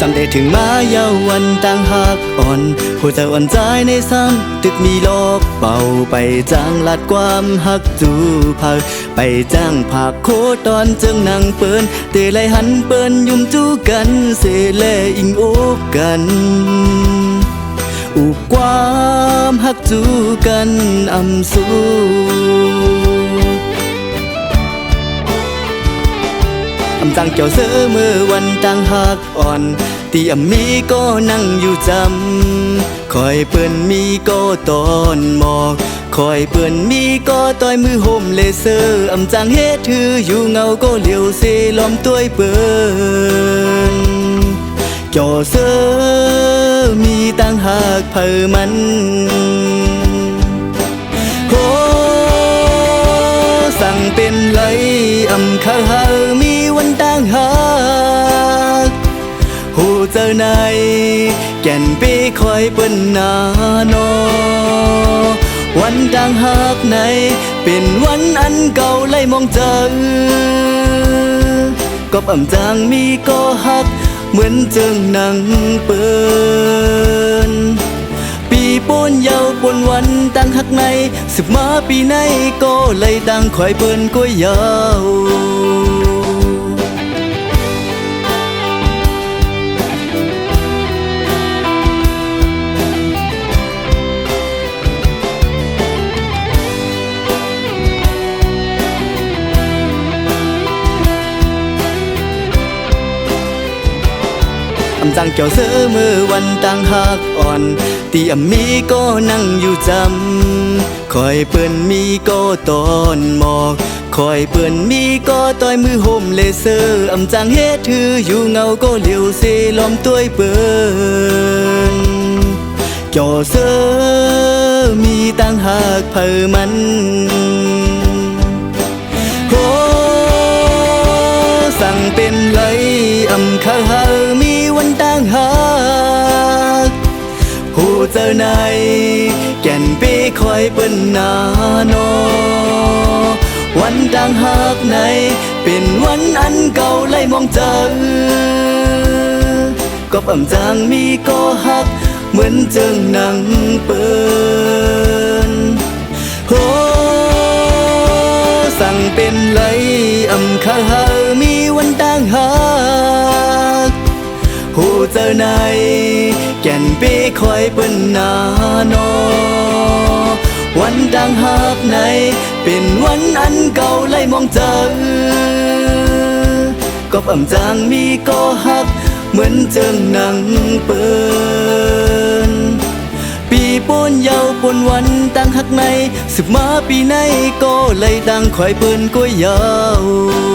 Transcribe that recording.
ำได้ถึงมาเยาวันต่างหักอ่อนหัวใจอ่อนใจในซ้ำตึกมีโลกเป่าไปจ้างลัดความหักจูพักไปจ้างผักโคตอนจึงนั่งเปิ้นเตะไหลหันเปิ้นยุ่มจูกันเสแลอิงโอกกันอุกความหักจูกันอำสูจังเกี่ยวเสือเมื่อวันต่างหักอ่อนตีอำมีก็นั่งอยู่จำคอยเปิ้นมีก็ตอนหมอกคอยเปิ้นมีก็ต่อยมือห่มเลเซอร์อำจังเฮ็ดถืออยู่เงาก็เหลียวเซล้อมตัวเปิ้นเกี่ยวเสือมีต่างหักเผอมันโหสั่งเป็นไรอำข้าหามีวันต่างหักหูเจอในแก่นปีคอยเปิ้นนานอวันต่างหักในเป็นวันอันเก่าไล่มองเจอก็อำจางมีก็หักเหมือนเจิงหนังเปิ้นปีป่นเยาปนวันตั้งหักในสึกมาปีไหนก็เลยตั้งคอยเปิ้นก็ยาวจังเกี่ยวเสือเมื่อวันต่างหักอ่อนตีอำมีก็นั่งอยู่จำคอยเปิ้นมีก็ตอนหมอกคอยเปิ้นมีก็ต่อยมือห่มเลเซอร์อำจังเฮ็ดถืออยู่เงาก็เหลียวเซล้อมตัวเปิ้นเกี่ยวเสือมีต่างหักเผอมันโหสั่งเป็นไรอำข้าหามีวันต่างหักหูเจอในแก่นปีคอยเปิ้นนานอวันต่างหักในเป็นวันอันเก่าไล่มองเจอก็อำจางมีก็หักเหมือนเจิงหนังเปิ้นโหสั่งเป็นไรอำข้าหามีวันต่างหักหูเจอในแก่นปีคอยเปิ้นนานอวันต่างหักในเป็นวันอันเก่าไล่มองเจอก็อำจางมีก็หักเหมือนเจิงหนังเปิ้นปีป่นเยาปนวันตั้งหักในสึกมาปีไหนก็เลยตั้งคอยเปิ้นก็ยาว